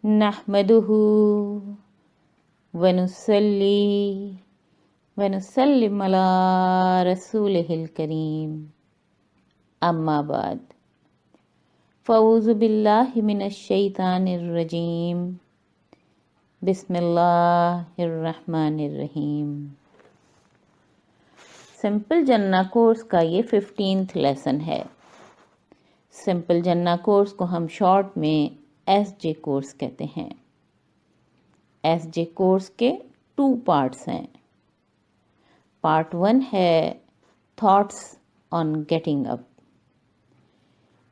نحمده ونصلي ونسلم على رسوله الكريم اما بعد فاعوذ باللہ من الشیطان الرجیم بسم اللہ الرحمن الرحیم۔ سمپل جنہ کورس کا یہ 15th لیسن ہے۔ سمپل جنہ کورس کو ہم شارٹ میں ایس جے کورس کہتے ہیں۔ ایس جے کورس کے 2 پارٹس ہیں۔ پارٹ 1 ہے تھاٹس آن گیٹنگ اپ۔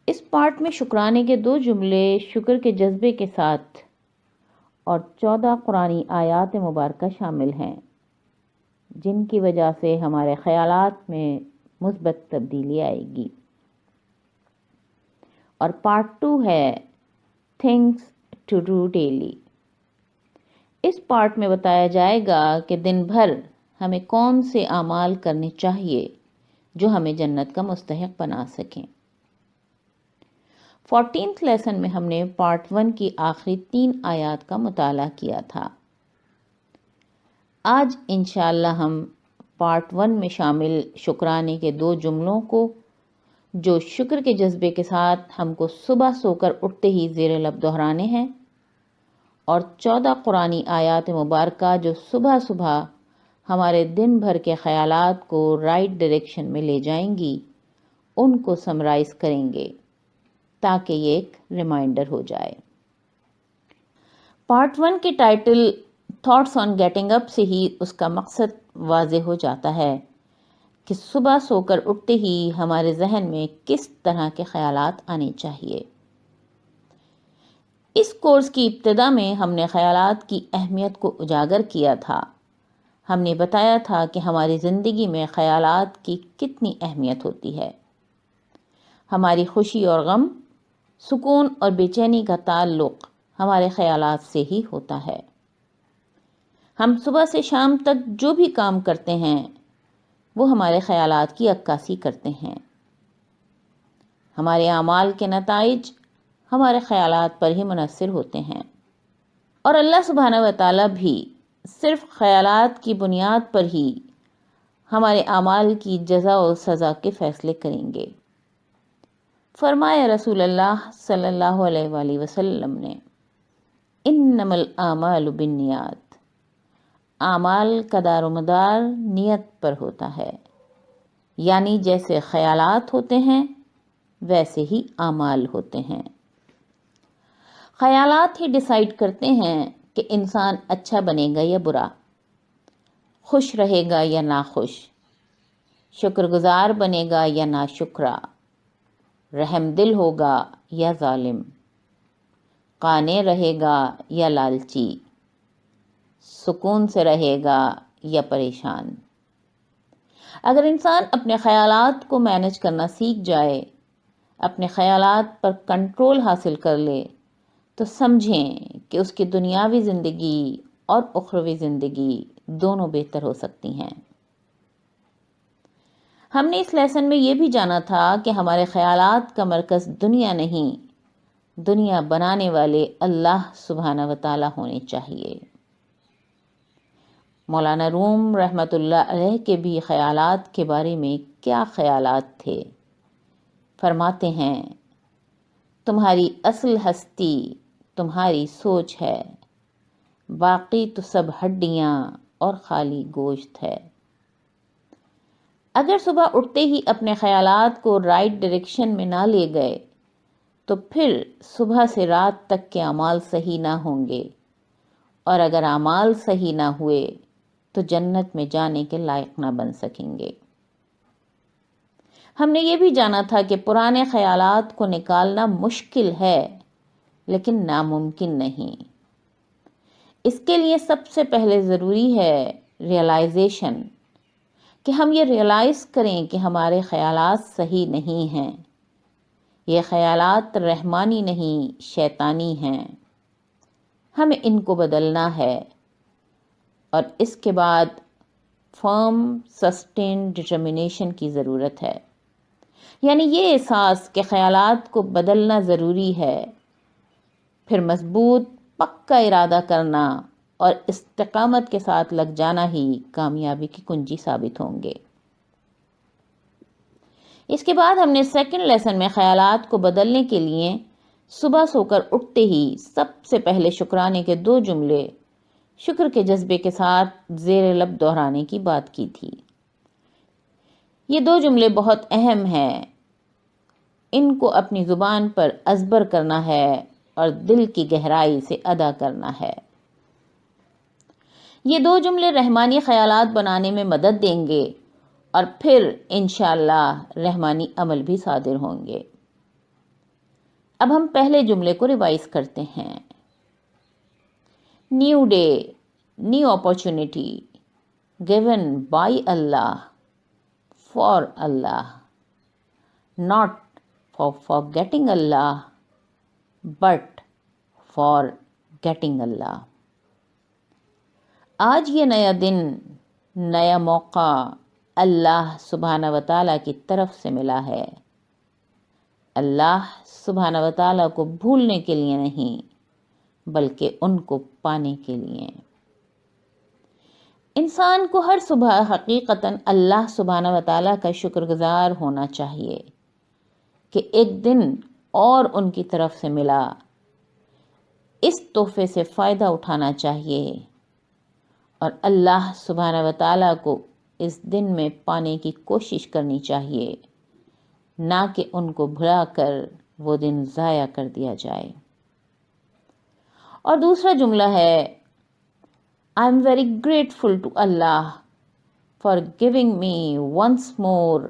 اس پارٹ میں شکرانے کے 2 جملے شکر کے جذبے کے ساتھ اور 14 قرآنی آیات مبارکہ شامل ہیں، جن کی وجہ سے ہمارے خیالات میں مثبت تبدیلی آئے گی۔ اور پارٹ 2 ہے تھنگس ٹو ڈو ڈیلی۔ اس پارٹ میں بتایا جائے گا کہ دن بھر ہمیں کون سے اعمال کرنے چاہیے جو ہمیں جنت کا مستحق بنا سکیں۔ 14th لیسن میں ہم نے پارٹ 1 کی آخری 3 آیات کا مطالعہ کیا تھا۔ آج انشاءاللہ ہم پارٹ 1 میں شامل شکرانے کے 2 جملوں کو، جو شکر کے جذبے کے ساتھ ہم کو صبح سو کر اٹھتے ہی زیر لب دہرانے ہیں، اور 14 قرآنی آیات مبارکہ جو صبح صبح ہمارے دن بھر کے خیالات کو رائٹ ڈائریکشن میں لے جائیں گی، ان کو سمرائز کریں گے تاکہ یہ ایک ریمائنڈر ہو جائے۔ پارٹ 1 کے ٹائٹل تھاٹس آن گیٹنگ اپ سے ہی اس کا مقصد واضح ہو جاتا ہے کہ صبح سو کر اٹھتے ہی ہمارے ذہن میں کس طرح کے خیالات آنے چاہیے۔ اس کورس کی ابتدا میں ہم نے خیالات کی اہمیت کو اجاگر کیا تھا۔ ہم نے بتایا تھا کہ ہماری زندگی میں خیالات کی کتنی اہمیت ہوتی ہے۔ ہماری خوشی اور غم، سکون اور بے چینی کا تعلق ہمارے خیالات سے ہی ہوتا ہے۔ ہم صبح سے شام تک جو بھی کام کرتے ہیں وہ ہمارے خیالات کی عکاسی کرتے ہیں۔ ہمارے اعمال کے نتائج ہمارے خیالات پر ہی منحصر ہوتے ہیں، اور اللہ سبحانہ و تعالیٰ بھی صرف خیالات کی بنیاد پر ہی ہمارے اعمال کی جزا و سزا کے فیصلے کریں گے۔ فرمایا رسول اللہ صلی اللہ علیہ وآلہ وسلم نے، انما الاعمال بالنیات، اعمال کا دار و مدار نیت پر ہوتا ہے، یعنی جیسے خیالات ہوتے ہیں ویسے ہی اعمال ہوتے ہیں۔ خیالات ہی ڈیسائیڈ کرتے ہیں کہ انسان اچھا بنے گا یا برا، خوش رہے گا یا ناخوش، شکر گزار بنے گا یا ناشکرا، رحم دل ہوگا یا ظالم، قانع رہے گا یا لالچی، سکون سے رہے گا یا پریشان۔ اگر انسان اپنے خیالات کو مینج کرنا سیکھ جائے، اپنے خیالات پر کنٹرول حاصل کر لے، تو سمجھیں کہ اس کی دنیاوی زندگی اور اخروی زندگی دونوں بہتر ہو سکتی ہیں۔ ہم نے اس لیسن میں یہ بھی جانا تھا کہ ہمارے خیالات کا مرکز دنیا نہیں، دنیا بنانے والے اللہ سبحانہ و تعالیٰ ہونے چاہیے۔ مولانا روم رحمۃ اللہ علیہ کے بھی خیالات کے بارے میں کیا خیالات تھے؟ فرماتے ہیں، تمہاری اصل ہستی تمہاری سوچ ہے، باقی تو سب ہڈیاں اور خالی گوشت ہے۔ اگر صبح اٹھتے ہی اپنے خیالات کو رائٹ ڈائریکشن میں نہ لے گئے تو پھر صبح سے رات تک کے اعمال صحیح نہ ہوں گے، اور اگر اعمال صحیح نہ ہوئے تو جنت میں جانے کے لائق نہ بن سکیں گے۔ ہم نے یہ بھی جانا تھا کہ پرانے خیالات کو نکالنا مشکل ہے لیکن ناممکن نہیں۔ اس کے لیے سب سے پہلے ضروری ہے ریئلائزیشن، کہ ہم یہ ریئلائز کریں کہ ہمارے خیالات صحیح نہیں ہیں، یہ خیالات رحمانی نہیں شیطانی ہیں، ہمیں ان کو بدلنا ہے، اور اس کے بعد فرم سسٹین ڈٹرمنیشن کی ضرورت ہے، یعنی یہ احساس کہ خیالات کو بدلنا ضروری ہے، پھر مضبوط پکا ارادہ کرنا اور استقامت کے ساتھ لگ جانا ہی کامیابی کی کنجی ثابت ہوں گے۔ اس کے بعد ہم نے سیکنڈ لیسن میں خیالات کو بدلنے کے لیے صبح سو کر اٹھتے ہی سب سے پہلے شکرانے کے 2 جملے شکر کے جذبے کے ساتھ زیر لب دہرانے کی بات کی تھی۔ یہ 2 جملے بہت اہم ہیں، ان کو اپنی زبان پر ازبر کرنا ہے اور دل کی گہرائی سے ادا کرنا ہے۔ یہ 2 جملے رحمانی خیالات بنانے میں مدد دیں گے اور پھر انشاءاللہ رحمانی عمل بھی صادر ہوں گے۔ اب ہم پہلے جملے کو ریوائز کرتے ہیں۔ New day, new opportunity given by Allah, for Allah, not for forgetting Allah, but for getting Allah. آج یہ نیا دن، نیا موقع اللہ سبحانہ وتعالیٰ کی طرف سے ملا ہے۔ اللہ سبحانہ وتعالیٰ کو بھولنے کے لیے نہیں بلکہ ان کو پانے کے لیے۔ انسان کو ہر صبح حقیقتاً اللہ سبحانہ وتعالیٰ کا شکر گزار ہونا چاہیے کہ ایک دن اور ان کی طرف سے ملا۔ اس تحفے سے فائدہ اٹھانا چاہیے اور اللہ سبحانہ وتعالیٰ کو اس دن میں پانے کی کوشش کرنی چاہیے، نہ کہ ان کو بھلا کر وہ دن ضائع کر دیا جائے۔ اور دوسرا جملہ ہے I am very grateful to Allah for giving me once more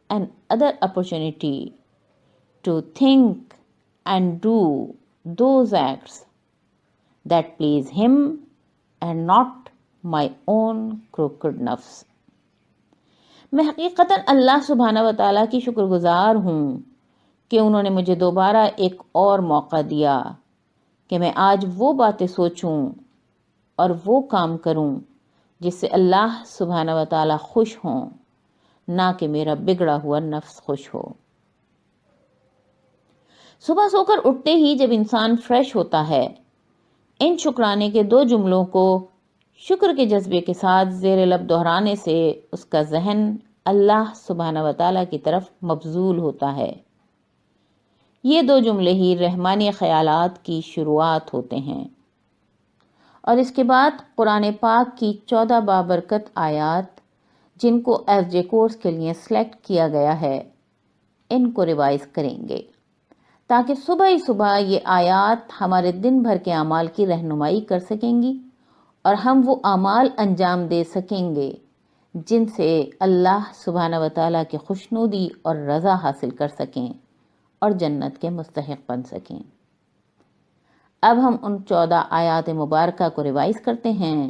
another opportunity to think and do those acts that please Him and not my own crooked nafs. میں حقیقتاً اللہ سبحانہ وتعالیٰ کی شکر گزار ہوں کہ انہوں نے مجھے دوبارہ ایک اور موقع دیا کہ میں آج وہ باتیں سوچوں اور وہ کام کروں جس سے اللہ سبحانہ وتعالیٰ خوش ہوں، نہ کہ میرا بگڑا ہوا نفس خوش ہو۔ صبح سو کر اٹھتے ہی جب انسان فریش ہوتا ہے، ان شکرانے کے 2 جملوں کو شکر کے جذبے کے ساتھ زیر لب دہرانے سے اس کا ذہن اللہ سبحانہ وتعالیٰ کی طرف مبذول ہوتا ہے۔ یہ 2 جملے ہی رحمانی خیالات کی شروعات ہوتے ہیں۔ اور اس کے بعد قرآن پاک کی 14 بابرکت آیات جن کو ایس جے کورس کے لیے سلیکٹ کیا گیا ہے، ان کو ریوائز کریں گے تاکہ صبح ہی صبح یہ آیات ہمارے دن بھر کے اعمال کی رہنمائی کر سکیں گی اور ہم وہ اعمال انجام دے سکیں گے جن سے اللہ سبحانہ وتعالیٰ کی خوشنودی اور رضا حاصل کر سکیں اور جنت کے مستحق بن سکیں۔ اب ہم ان 14 آیات مبارکہ کو ریوائز کرتے ہیں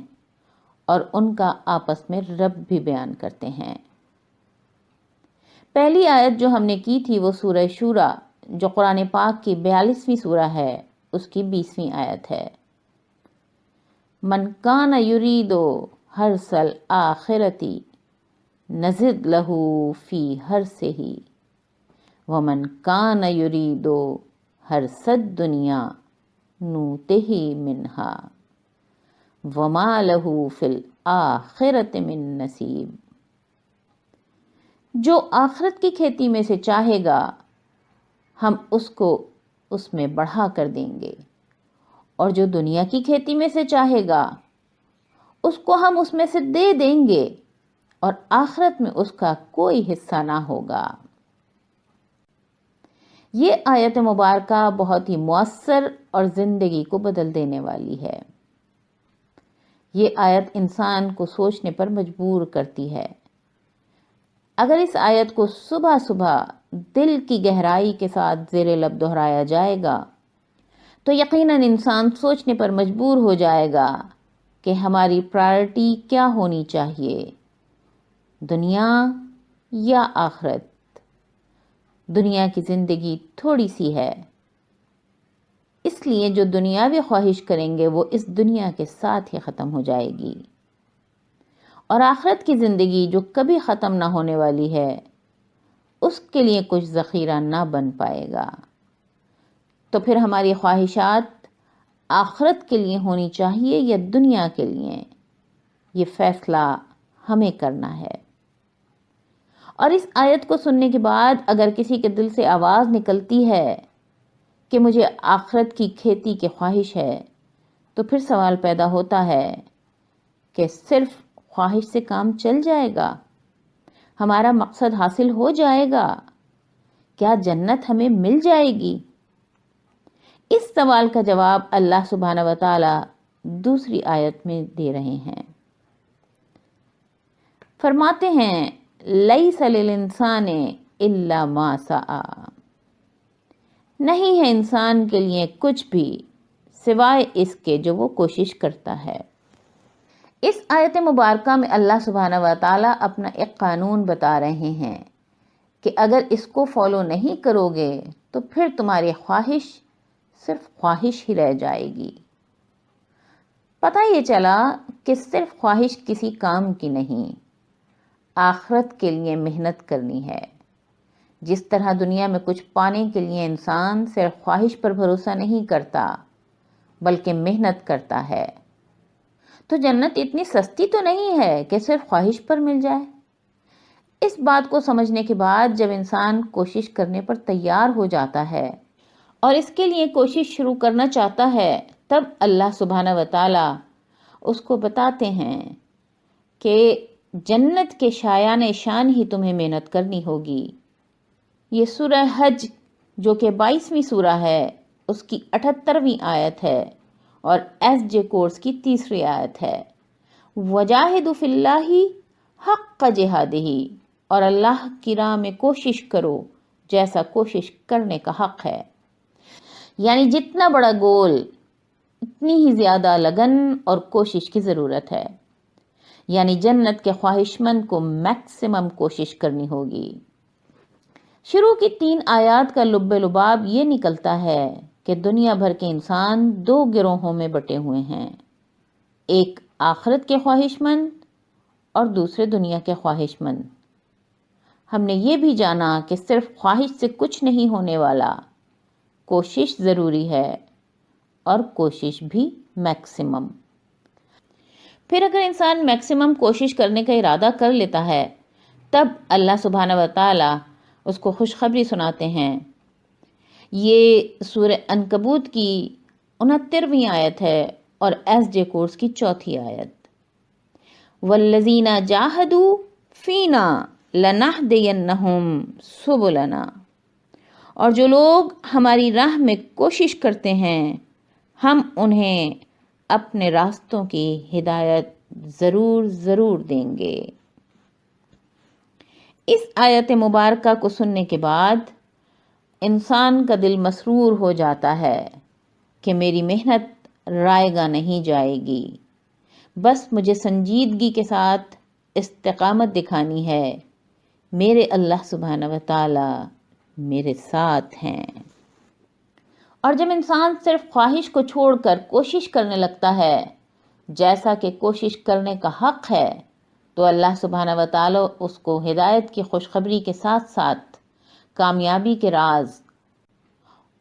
اور ان کا آپس میں رب بھی بیان کرتے ہیں۔ پہلی آیت جو ہم نے کی تھی وہ سورہ شورى جو قرآن پاک کی 42ویں سورہ ہے، اس کی 20ویں آیت ہے۔ من کان یرید حرث الآخرۃ نزد لہ فی حرثہ ومن کان یرید حرث الدنیا نؤتہ منہا وما لہ فی الآخرۃ من نصیب۔ جو آخرت کی کھیتی میں سے چاہے گا ہم اس کو اس میں بڑھا کر دیں گے، اور جو دنیا کی کھیتی میں سے چاہے گا اس کو ہم اس میں سے دے دیں گے اور آخرت میں اس کا کوئی حصہ نہ ہوگا۔ یہ آیت مبارکہ بہت ہی مؤثر اور زندگی کو بدل دینے والی ہے۔ یہ آیت انسان کو سوچنے پر مجبور کرتی ہے۔ اگر اس آیت کو صبح صبح دل کی گہرائی کے ساتھ زیر لب دہرایا جائے گا تو یقیناً انسان سوچنے پر مجبور ہو جائے گا کہ ہماری پرائرٹی کیا ہونی چاہیے، دنیا یا آخرت۔ دنیا کی زندگی تھوڑی سی ہے، اس لیے جو دنیاوی خواہش کریں گے وہ اس دنیا کے ساتھ ہی ختم ہو جائے گی، اور آخرت کی زندگی جو کبھی ختم نہ ہونے والی ہے اس کے لیے کچھ ذخیرہ نہ بن پائے گا۔ تو پھر ہماری خواہشات آخرت کے لیے ہونی چاہیے یا دنیا کے لیے، یہ فیصلہ ہمیں کرنا ہے۔ اور اس آیت کو سننے کے بعد اگر کسی کے دل سے آواز نکلتی ہے کہ مجھے آخرت کی کھیتی کی خواہش ہے، تو پھر سوال پیدا ہوتا ہے کہ صرف خواہش سے کام چل جائے گا؟ ہمارا مقصد حاصل ہو جائے گا؟ کیا جنت ہمیں مل جائے گی؟ اس سوال کا جواب اللہ سبحانہ و تعالی دوسری آیت میں دے رہے ہیں۔ فرماتے ہیں لیس للانسان الا ما سعی، نہیں ہے انسان کے لیے کچھ بھی سوائے اس کے جو وہ کوشش کرتا ہے۔ اس آیت مبارکہ میں اللہ سبحانہ و تعالی اپنا ایک قانون بتا رہے ہیں کہ اگر اس کو فالو نہیں کرو گے تو پھر تمہاری خواہش صرف خواہش ہی رہ جائے گی۔ پتہ یہ چلا کہ صرف خواہش کسی کام کی نہیں، آخرت کے لیے محنت کرنی ہے۔ جس طرح دنیا میں کچھ پانے کے لیے انسان صرف خواہش پر بھروسہ نہیں کرتا بلکہ محنت کرتا ہے، تو جنت اتنی سستی تو نہیں ہے کہ صرف خواہش پر مل جائے۔ اس بات کو سمجھنے کے بعد جب انسان کوشش کرنے پر تیار ہو جاتا ہے اور اس کے لیے کوشش شروع کرنا چاہتا ہے، تب اللہ سبحانہ و تعالی اس کو بتاتے ہیں کہ جنت کے شایان شان ہی تمہیں محنت کرنی ہوگی۔ یہ سورہ حج جو کہ 22ویں سورہ ہے، اس کی 78ویں آیت ہے اور ایس جے کورس کی 3ری آیت ہے۔ وجاہدوا فی اللہ حق جہادہ، اور اللہ کی راہ میں کوشش کرو جیسا کوشش کرنے کا حق ہے۔ یعنی جتنا بڑا گول اتنی ہی زیادہ لگن اور کوشش کی ضرورت ہے۔ یعنی جنت کے خواہش مند کو میکسیمم کوشش کرنی ہوگی۔ شروع کی 3 آیات کا لب لباب یہ نکلتا ہے کہ دنیا بھر کے انسان 2 گروہوں میں بٹے ہوئے ہیں، ایک آخرت کے خواہش مند اور دوسرے دنیا کے خواہش مند۔ ہم نے یہ بھی جانا کہ صرف خواہش سے کچھ نہیں ہونے والا، کوشش ضروری ہے اور کوشش بھی میکسیمم۔ پھر اگر انسان میکسیمم کوشش کرنے کا ارادہ کر لیتا ہے، تب اللہ سبحانہ و تعالی اس کو خوشخبری سناتے ہیں۔ یہ سورہ عنکبوت کی 69ویں آیت ہے اور ایس جے کورس کی 4تھی آیت۔ وَالَّذِينَ جَاهَدُوا فِينَا لَنَهْدِيَنَّهُمْ سُبُلَنَا، اور جو لوگ ہماری راہ میں کوشش کرتے ہیں ہم انہیں اپنے راستوں کی ہدایت ضرور دیں گے۔ اس آیت مبارکہ کو سننے کے بعد انسان کا دل مسرور ہو جاتا ہے کہ میری محنت رائے گاہ نہیں جائے گی، بس مجھے سنجیدگی کے ساتھ استقامت دکھانی ہے، میرے اللہ سبحانہ و تعالی میرے ساتھ ہیں۔ اور جب انسان صرف خواہش کو چھوڑ کر کوشش کرنے لگتا ہے جیسا کہ کوشش کرنے کا حق ہے، تو اللہ سبحانہ و تعالی اس کو ہدایت کی خوشخبری کے ساتھ ساتھ کامیابی کے راز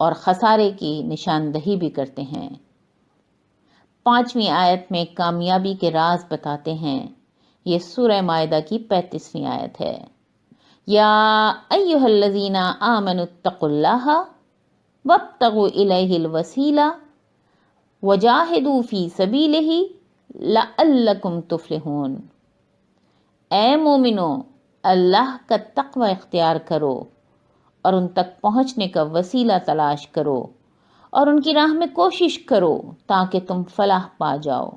اور خسارے کی نشاندہی بھی کرتے ہیں۔ 5ویں آیت میں کامیابی کے راز بتاتے ہیں۔ یہ سورہ مائدہ کی 35ویں آیت ہے۔ یا ایھا الذین آمنوا اتقوا اللہ وابتغوا الیہ الوسیلہ وجاہدوا فی سبیلہ لعلکم تفلحون۔ اے مومنو، اللہ کا تقوی اختیار کرو اور ان تک پہنچنے کا وسیلہ تلاش کرو اور ان کی راہ میں کوشش کرو تاکہ تم فلاح پا جاؤ۔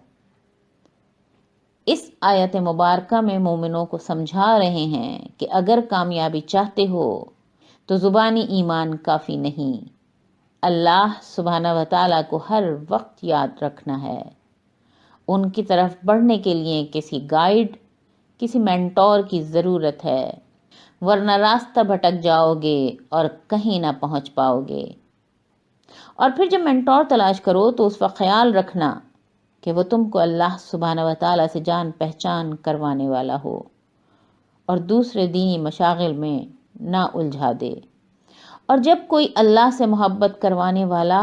اس آیت مبارکہ میں مومنوں کو سمجھا رہے ہیں کہ اگر کامیابی چاہتے ہو تو زبانی ایمان کافی نہیں، اللہ سبحانہ و تعالیٰ کو ہر وقت یاد رکھنا ہے۔ ان کی طرف بڑھنے کے لیے کسی گائیڈ، کسی مینٹور کی ضرورت ہے، ورنہ راستہ بھٹک جاؤ گے اور کہیں نہ پہنچ پاؤ گے۔ اور پھر جب مینٹور تلاش کرو تو اس وقت خیال رکھنا کہ وہ تم کو اللہ سبحانہ و تعالیٰ سے جان پہچان کروانے والا ہو اور دوسرے دینی مشاغل میں نہ الجھا دے۔ اور جب کوئی اللہ سے محبت کروانے والا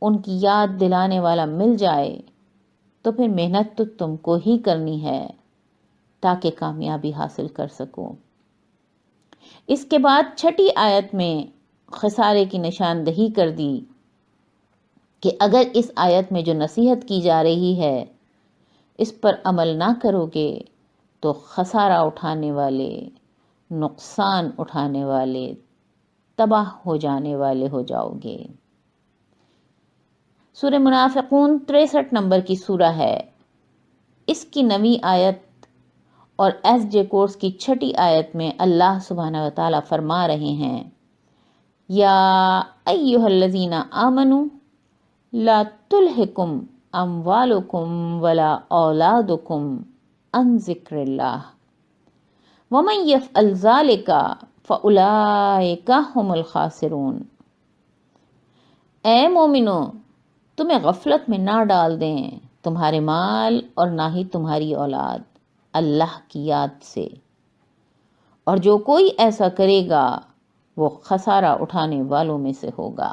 ان کی یاد دلانے والا مل جائے تو پھر محنت تو تم کو ہی کرنی ہے تاکہ کامیابی حاصل کر سکو۔ اس کے بعد 6 آیت میں خسارے کی نشاندہی کر دی کہ اگر اس آیت میں جو نصیحت کی جا رہی ہے اس پر عمل نہ کرو گے تو خسارہ اٹھانے والے، نقصان اٹھانے والے، تباہ ہو جانے والے ہو جاؤ گے۔ سورہ منافقون 63 نمبر کی سورہ ہے۔ اس کی 9ویں آیت اور ایس جے کورس کی 6 آیت میں اللہ سبحانہ و تعالیٰ فرما رہے ہیں، یا ایہا الذین آمنوا لا تلہکم اموالکم ولا اولادکم عن ذکر اللہ ومن یفعل ذلک فاولئک ھم الخاسرون۔ اے مومنو، تمہیں غفلت میں نہ ڈال دیں تمہارے مال اور نہ ہی تمہاری اولاد اللہ کی یاد سے، اور جو کوئی ایسا کرے گا وہ خسارہ اٹھانے والوں میں سے ہوگا۔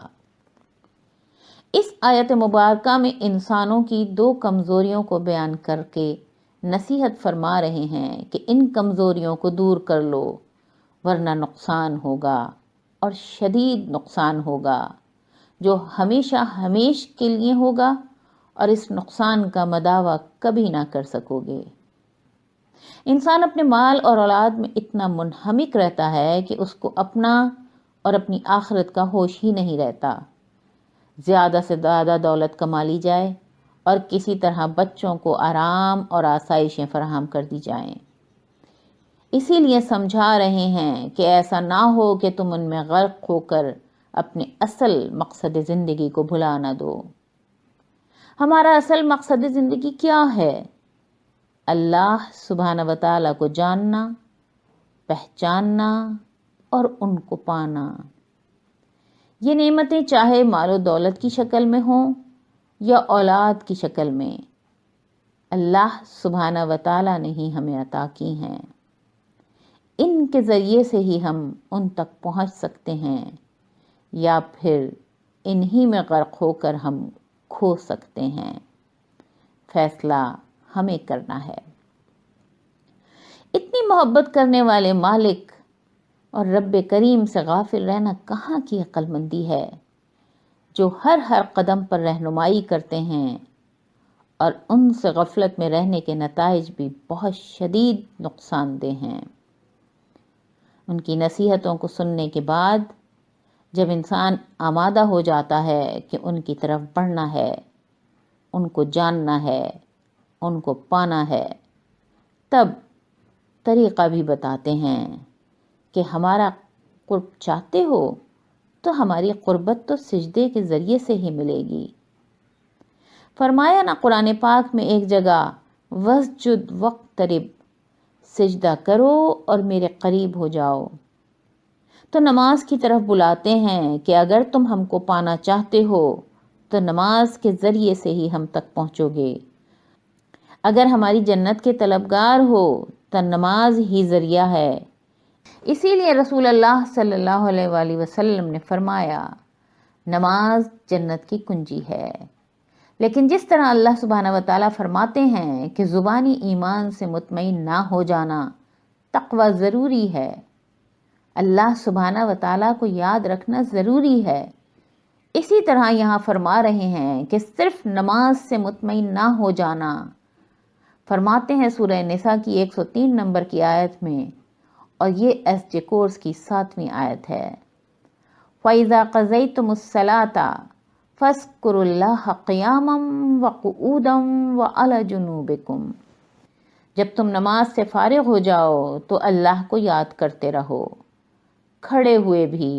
اس آیت مبارکہ میں انسانوں کی 2 کمزوریوں کو بیان کر کے نصیحت فرما رہے ہیں کہ ان کمزوریوں کو دور کر لو ورنہ نقصان ہوگا، اور شدید نقصان ہوگا جو ہمیشہ ہمیش کے لیے ہوگا، اور اس نقصان کا مداوع کبھی نہ کر سکو گے۔ انسان اپنے مال اور اولاد میں اتنا منہمک رہتا ہے کہ اس کو اپنا اور اپنی آخرت کا ہوش ہی نہیں رہتا۔ زیادہ سے زیادہ دولت کما لی جائے اور کسی طرح بچوں کو آرام اور آسائشیں فراہم کر دی جائیں۔ اسی لیے سمجھا رہے ہیں کہ ایسا نہ ہو کہ تم ان میں غرق ہو کر اپنے اصل مقصد زندگی کو بھلا نہ دو۔ ہمارا اصل مقصد زندگی کیا ہے؟ اللہ سبحانہ و تعالیٰ کو جاننا، پہچاننا اور ان کو پانا۔ یہ نعمتیں چاہے مال و دولت کی شکل میں ہوں یا اولاد کی شکل میں، اللہ سبحانہ و تعالیٰ نے ہی ہمیں عطا کی ہیں۔ ان کے ذریعے سے ہی ہم ان تک پہنچ سکتے ہیں، یا پھر انہی میں غرق ہو کر ہم کھو سکتے ہیں۔ فیصلہ ہمیں کرنا ہے۔ اتنی محبت کرنے والے مالک اور رب کریم سے غافل رہنا کہاں کی عقل مندی ہے، جو ہر قدم پر رہنمائی کرتے ہیں، اور ان سے غفلت میں رہنے کے نتائج بھی بہت شدید نقصان دہ ہیں۔ ان کی نصیحتوں کو سننے کے بعد جب انسان آمادہ ہو جاتا ہے کہ ان کی طرف بڑھنا ہے، ان کو جاننا ہے، ان کو پانا ہے، تب طریقہ بھی بتاتے ہیں کہ ہمارا قرب چاہتے ہو تو ہماری قربت تو سجدے کے ذریعے سے ہی ملے گی۔ فرمایا نا قرآن پاک میں ایک جگہ، وَاسْجُدْ وَاقْتَرِب، سجدہ کرو اور میرے قریب ہو جاؤ۔ تو نماز کی طرف بلاتے ہیں کہ اگر تم ہم کو پانا چاہتے ہو تو نماز کے ذریعے سے ہی ہم تک پہنچو گے۔ اگر ہماری جنت کے طلبگار ہو تو نماز ہی ذریعہ ہے۔ اسی لیے رسول اللہ صلی اللہ علیہ وآلہ وسلم نے فرمایا، نماز جنت کی کنجی ہے۔ لیکن جس طرح اللہ سبحانہ و تعالیٰ فرماتے ہیں کہ زبانی ایمان سے مطمئن نہ ہو جانا تقوی ضروری ہے، اللہ سبحانہ و تعالیٰ کو یاد رکھنا ضروری ہے، اسی طرح یہاں فرما رہے ہیں کہ صرف نماز سے مطمئن نہ ہو جانا۔ فرماتے ہیں سورہ نساء کی 103 نمبر کی آیت میں، اور یہ ایس جے کورس کی 7ویں آیت ہے، فَإِذَا قَضَيْتُمُ الصَّلَاةَ فَاذْكُرُوا اللَّهَ قِيَامًا وَقُعُودًا وَعَلَى جُنُوبِكُمْ۔ جب تم نماز سے فارغ ہو جاؤ تو اللہ کو یاد کرتے رہو، کھڑے ہوئے بھی،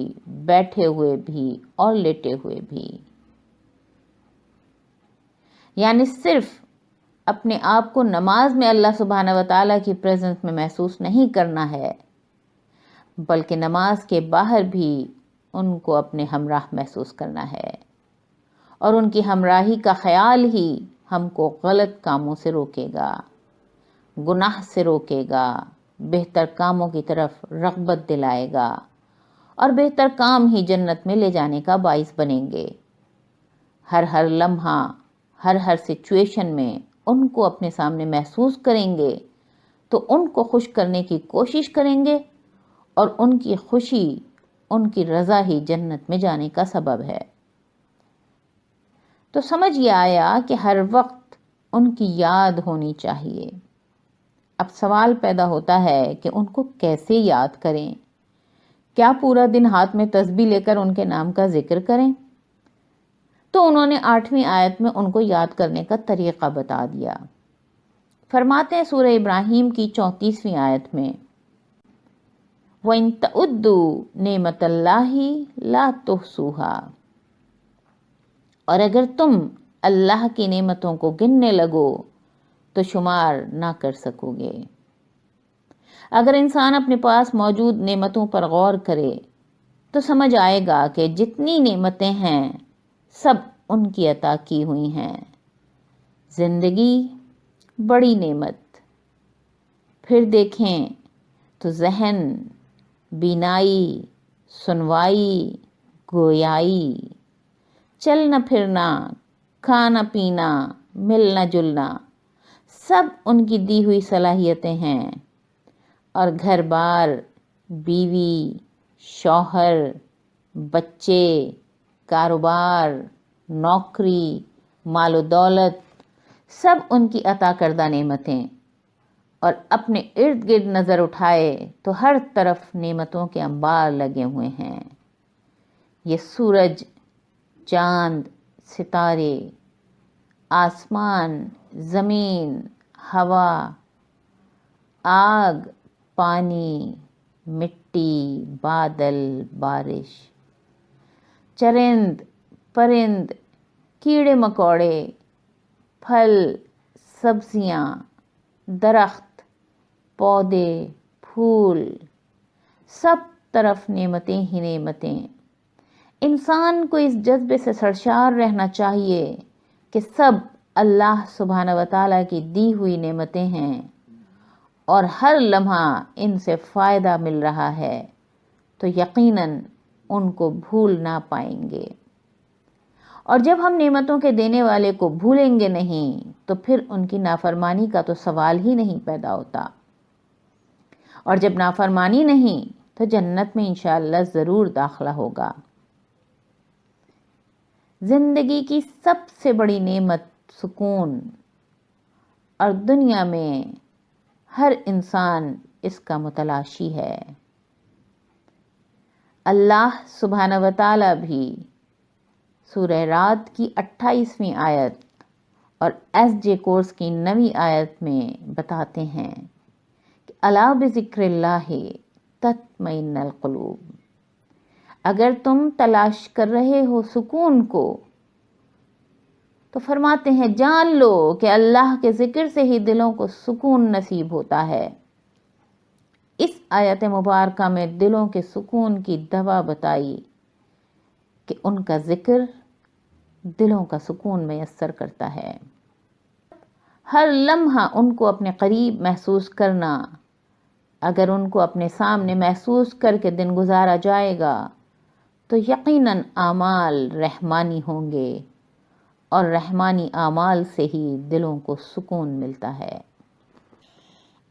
بیٹھے ہوئے بھی اور لیٹے ہوئے بھی۔ یعنی صرف اپنے آپ کو نماز میں اللہ سبحانہ و تعالیٰ کی پریزنس میں محسوس نہیں کرنا ہے، بلکہ نماز کے باہر بھی ان کو اپنے ہمراہ محسوس کرنا ہے، اور ان کی ہمراہی کا خیال ہی ہم کو غلط کاموں سے روکے گا، گناہ سے روکے گا، بہتر کاموں کی طرف رغبت دلائے گا، اور بہتر کام ہی جنت میں لے جانے کا باعث بنیں گے۔ ہر لمحہ، ہر سچویشن میں ان کو اپنے سامنے محسوس کریں گے تو ان کو خوش کرنے کی کوشش کریں گے، اور ان کی خوشی، ان کی رضا ہی جنت میں جانے کا سبب ہے۔ تو سمجھ یہ آیا کہ ہر وقت ان کی یاد ہونی چاہیے۔ اب سوال پیدا ہوتا ہے کہ ان کو کیسے یاد کریں؟ کیا پورا دن ہاتھ میں تسبیح لے کر ان کے نام کا ذکر کریں؟ تو انہوں نے 8ویں آیت میں ان کو یاد کرنے کا طریقہ بتا دیا۔ فرماتے ہیں سورہ ابراہیم کی 34ویں آیت میں، وَإِن تَعُدُّوا نِعْمَتَ اللَّهِ لَا تُحْصُوهَا، اور اگر تم اللہ کی نعمتوں کو گننے لگو تو شمار نہ کر سکو گے۔ اگر انسان اپنے پاس موجود نعمتوں پر غور کرے تو سمجھ آئے گا کہ جتنی نعمتیں ہیں سب ان کی عطا کی ہوئی ہیں۔ زندگی بڑی نعمت، پھر دیکھیں تو ذہن، بینائی، سنوائی، گویائی، چلنا پھرنا، کھانا پینا، ملنا جلنا، سب ان کی دی ہوئی صلاحیتیں ہیں، اور گھر بار، بیوی، شوہر، بچے، کاروبار، نوکری، مال و دولت، سب ان کی عطا کردہ نعمتیں، اور اپنے ارد گرد نظر اٹھائے تو ہر طرف نعمتوں کے انبار لگے ہوئے ہیں۔ یہ سورج، چاند، ستارے، آسمان، زمین، ہوا، آگ، پانی، مٹی، بادل، بارش، چرند، پرند، کیڑے مکوڑے، پھل، سبزیاں، درخت، پودے، پھول، سب طرف نعمتیں ہی نعمتیں۔ انسان کو اس جذبے سے سرشار رہنا چاہیے کہ سب اللہ سبحانہ وتعالیٰ کی دی ہوئی نعمتیں ہیں، اور ہر لمحہ ان سے فائدہ مل رہا ہے تو یقیناً ان کو بھول نہ پائیں گے۔ اور جب ہم نعمتوں کے دینے والے کو بھولیں گے نہیں تو پھر ان کی نافرمانی کا تو سوال ہی نہیں پیدا ہوتا، اور جب نافرمانی نہیں تو جنت میں انشاءاللہ ضرور داخلہ ہوگا۔ زندگی کی سب سے بڑی نعمت سکون، اور دنیا میں ہر انسان اس کا متلاشی ہے۔ اللہ سبحانہ وتعالیٰ بھی سورہ رعد کی 28ویں آیت اور SJ کورس کی 9ویں آیت میں بتاتے ہیں کہ الا بذکر اللہ تطمئن القلوب، اگر تم تلاش کر رہے ہو سکون کو تو فرماتے ہیں جان لو کہ اللہ کے ذکر سے ہی دلوں کو سکون نصیب ہوتا ہے۔ اس آیت مبارکہ میں دلوں کے سکون کی دوا بتائی کہ ان کا ذکر دلوں کا سکون میسر کرتا ہے۔ ہر لمحہ ان کو اپنے قریب محسوس کرنا، اگر ان کو اپنے سامنے محسوس کر کے دن گزارا جائے گا تو یقیناً اعمال رحمانی ہوں گے، اور رحمانی اعمال سے ہی دلوں کو سکون ملتا ہے۔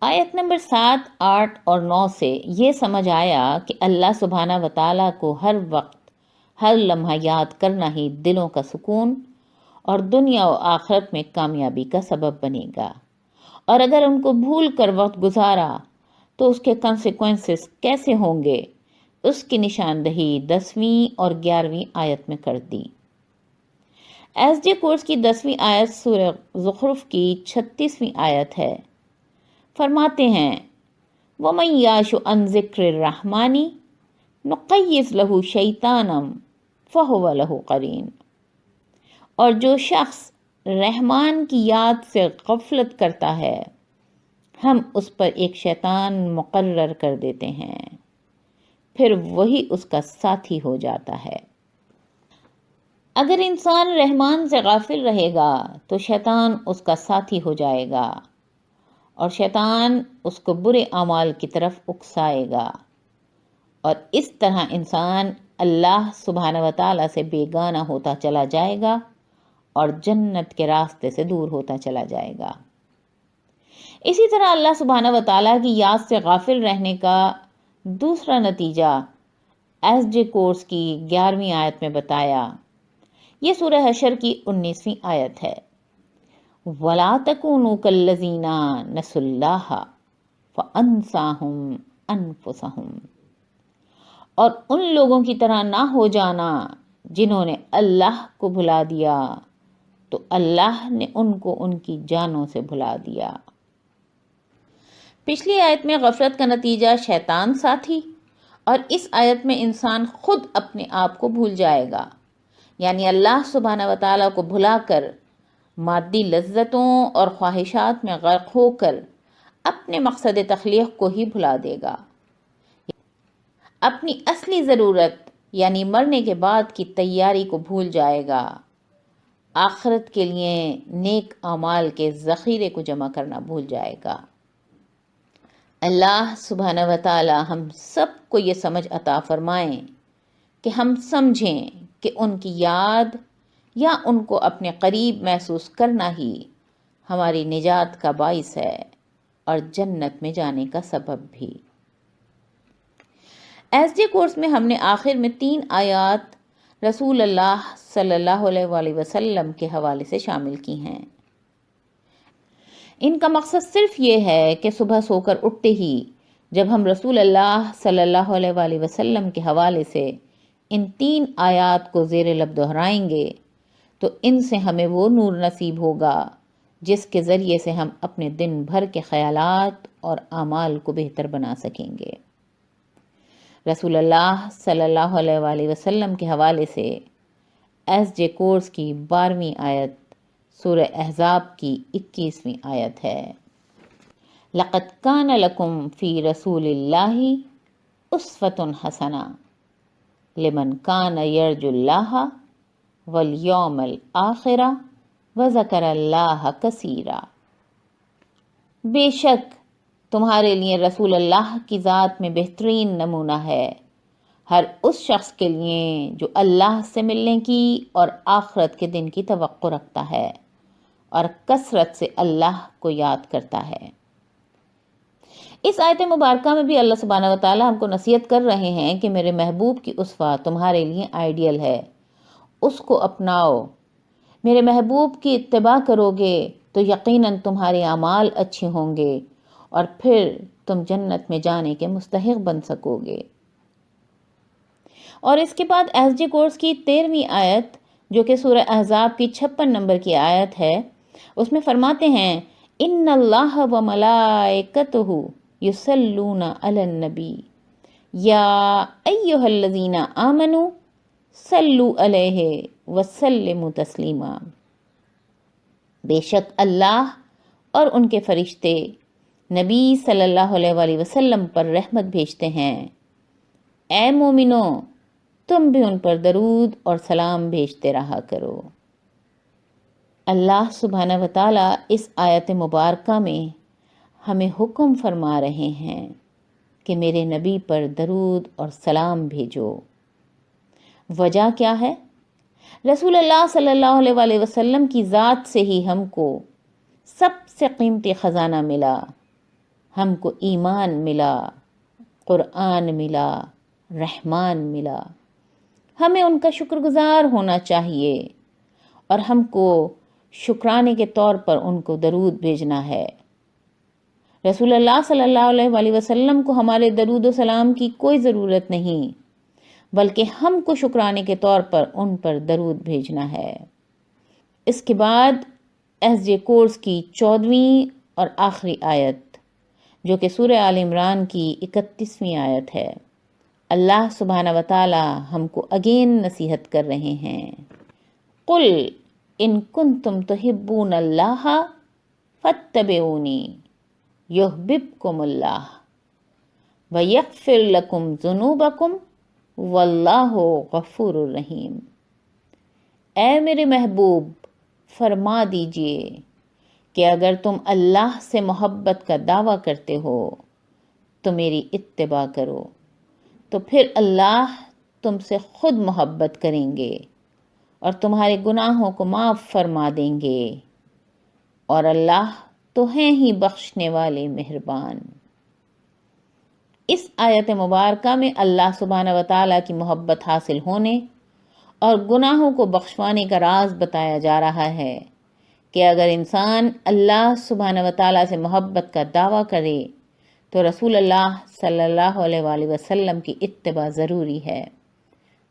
آیت نمبر 7، 8 اور 9 سے یہ سمجھ آیا کہ اللہ سبحانہ وتعالیٰ کو ہر وقت، ہر لمحہ یاد کرنا ہی دلوں کا سکون اور دنیا و آخرت میں کامیابی کا سبب بنے گا، اور اگر ان کو بھول کر وقت گزارا تو اس کے کنسیکوینسز کیسے ہوں گے، اس کی نشاندہی 10ویں اور 11ویں آیت میں کر دی۔ SJ کورس کی 10ویں آیت سورہ زخرف کی 36ویں آیت ہے۔ فرماتے ہیں وَمَن يَعْشُ عَن ذِكْرِ الرَّحْمَنِ نُقَيِّضْ لَهُ شَيْطَانًا فَهُوَ لَهُ قَرِينٌ، اور جو شخص رحمان کی یاد سے غفلت کرتا ہے ہم اس پر ایک شیطان مقرر کر دیتے ہیں، پھر وہی اس کا ساتھی ہو جاتا ہے۔ اگر انسان رحمان سے غافل رہے گا تو شیطان اس کا ساتھی ہو جائے گا، اور شیطان اس کو برے اعمال کی طرف اکسائے گا، اور اس طرح انسان اللہ سبحانہ وتعالیٰ سے بیگانہ ہوتا چلا جائے گا اور جنت کے راستے سے دور ہوتا چلا جائے گا۔ اسی طرح اللہ سبحانہ و تعالیٰ کی یاد سے غافل رہنے کا دوسرا نتیجہ ایس جے کورس کی 11ویں آیت میں بتایا۔ یہ سورہ حشر کی 19ویں آیت ہے۔ وَلَا تَكُونُوا كَالَّذِينَ نَسُوا اللَّهَ فَأَنسَاهُمْ أَنفُسَهُمْ، اور ان لوگوں کی طرح نہ ہو جانا جنہوں نے اللہ کو بھلا دیا تو اللہ نے ان کو ان کی جانوں سے بھلا دیا۔ پچھلی آیت میں غفلت کا نتیجہ شیطان ساتھی، اور اس آیت میں انسان خود اپنے آپ کو بھول جائے گا، یعنی اللہ سبحانہ و تعالیٰ کو بھلا کر مادی لذتوں اور خواہشات میں غرق ہو کر اپنے مقصد تخلیق کو ہی بھلا دے گا، اپنی اصلی ضرورت یعنی مرنے کے بعد کی تیاری کو بھول جائے گا، آخرت کے لیے نیک اعمال کے ذخیرے کو جمع کرنا بھول جائے گا۔ اللہ سبحانہ و تعالی ہم سب کو یہ سمجھ عطا فرمائیں کہ ہم سمجھیں کہ ان کی یاد یا ان کو اپنے قریب محسوس کرنا ہی ہماری نجات کا باعث ہے اور جنت میں جانے کا سبب بھی۔ ایس جے کورس میں ہم نے آخر میں 3 آیات رسول اللہ صلی اللہ علیہ وآلہ وسلم کے حوالے سے شامل کی ہیں۔ ان کا مقصد صرف یہ ہے کہ صبح سو کر اٹھتے ہی جب ہم رسول اللہ صلی اللہ علیہ وآلہ وسلم کے حوالے سے ان 3 آیات کو زیر لب دہرائیں گے تو ان سے ہمیں وہ نور نصیب ہوگا جس کے ذریعے سے ہم اپنے دن بھر کے خیالات اور اعمال کو بہتر بنا سکیں گے۔ رسول اللہ صلی اللہ علیہ وآلہ وسلم کے حوالے سے ایس جے کورس کی 12ویں آیت سورہ احزاب کی 21ویں آیت ہے۔ لَقَدْ كَانَ لَكُمْ فِي رَسُولِ اللَّهِ أُسْوَةٌ حَسَنَةٌ لِمَنْ كَانَ يَرْجُو اللَّهَ وَالْيَوْمَ الْآخِرَ وَذَكَرَ اللَّهَ كَثِيرًا۔ بے شک تمہارے لیے رسول اللہ کی ذات میں بہترین نمونہ ہے ہر اس شخص کے لیے جو اللہ سے ملنے کی اور آخرت کے دن کی توقع رکھتا ہے اور کثرت سے اللہ کو یاد کرتا ہے۔ اس آیت مبارکہ میں بھی اللہ سبحانہ و تعالیٰ ہم کو نصیحت کر رہے ہیں کہ میرے محبوب کی اسوہ تمہارے لیے آئیڈیل ہے، اس کو اپناؤ۔ میرے محبوب کی اتباع کرو گے تو یقیناً تمہارے اعمال اچھے ہوں گے اور پھر تم جنت میں جانے کے مستحق بن سکو گے۔ اور اس کے بعد ایس جے کورس کی 13ویں آیت جو کہ سورہ احزاب کی 56 نمبر کی آیت ہے، اس میں فرماتے ہیں ان اللہ و ملائکتہ یصلون علی النبی یا ایھا الذین آمنوا صلوا علیہ وسلموا تسلیما۔ بے شک اللہ اور ان کے فرشتے نبی صلی اللہ علیہ وآلہ وسلم پر رحمت بھیجتے ہیں، اے مومنو تم بھی ان پر درود اور سلام بھیجتے رہا کرو۔ اللہ سبحانہ و تعالیٰ اس آیت مبارکہ میں ہمیں حکم فرما رہے ہیں کہ میرے نبی پر درود اور سلام بھیجو۔ وجہ کیا ہے؟ رسول اللہ صلی اللہ علیہ وآلہ وسلم کی ذات سے ہی ہم کو سب سے قیمتی خزانہ ملا، ہم کو ایمان ملا، قرآن ملا، رحمان ملا۔ ہمیں ان کا شکر گزار ہونا چاہیے اور ہم کو شکرانے کے طور پر ان کو درود بھیجنا ہے۔ رسول اللہ صلی اللہ علیہ وآلہ وسلم کو ہمارے درود و سلام کی کوئی ضرورت نہیں، بلکہ ہم کو شکرانے کے طور پر ان پر درود بھیجنا ہے۔ اس کے بعد ایس جے کورس کی 14ویں اور آخری آیت جو کہ سورہ آل عمران کی 31ویں آیت ہے۔ اللہ سبحانہ و تعالی ہم کو اگین نصیحت کر رہے ہیں، قل ان کنتم تحبون اللہ فاتبعونی یحببکم اللہ ویغفر لکم ذنوبکم واللہ غفور الرحیم۔ اے میرے محبوب فرما دیجئے کہ اگر تم اللہ سے محبت کا دعویٰ کرتے ہو تو میری اتباع کرو، تو پھر اللہ تم سے خود محبت کریں گے اور تمہارے گناہوں کو معاف فرما دیں گے، اور اللہ تو ہیں ہی بخشنے والے مہربان۔ اس آیت مبارکہ میں اللہ سبحانہ وتعالیٰ کی محبت حاصل ہونے اور گناہوں کو بخشوانے کا راز بتایا جا رہا ہے کہ اگر انسان اللہ سبحانہ وتعالیٰ سے محبت کا دعویٰ کرے تو رسول اللہ صلی اللہ علیہ وآلہ وسلم کی اتباع ضروری ہے،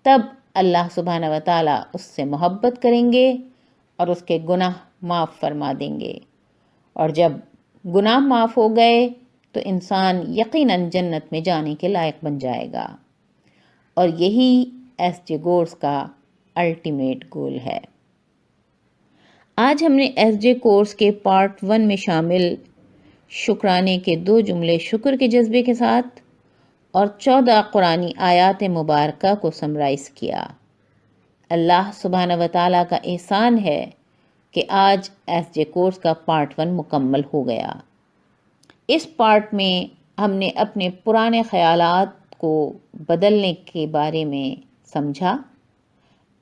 تب اللہ سبحانہ وتعالیٰ اس سے محبت کریں گے اور اس کے گناہ معاف فرما دیں گے، اور جب گناہ معاف ہو گئے تو انسان یقیناً جنت میں جانے کے لائق بن جائے گا، اور یہی ایس جے کورس کا الٹیمیٹ گول ہے۔ آج ہم نے ایس جے کورس کے پارٹ 1 میں شامل شکرانے کے 2 جملے شکر کے جذبے کے ساتھ اور 14 قرآنی آیات مبارکہ کو سمرائز کیا۔ اللہ سبحانہ وتعالیٰ کا احسان ہے کہ آج ایس جے کورس کا پارٹ 1 مکمل ہو گیا۔ اس پارٹ میں ہم نے اپنے پرانے خیالات کو بدلنے کے بارے میں سمجھا۔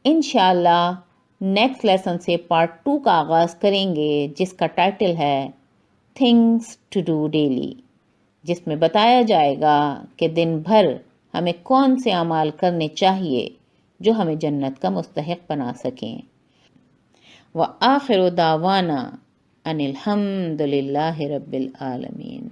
انشاءاللہ نیکسٹ لیسن سے پارٹ 2 کا آغاز کریں گے، جس کا ٹائٹل ہے تھنگس ٹو ڈو ڈیلی، جس میں بتایا جائے گا کہ دن بھر ہمیں کون سے اعمال کرنے چاہیے جو ہمیں جنت کا مستحق بنا سکیں۔ وآخر دعوانا ان الحمد للہ رب العالمین۔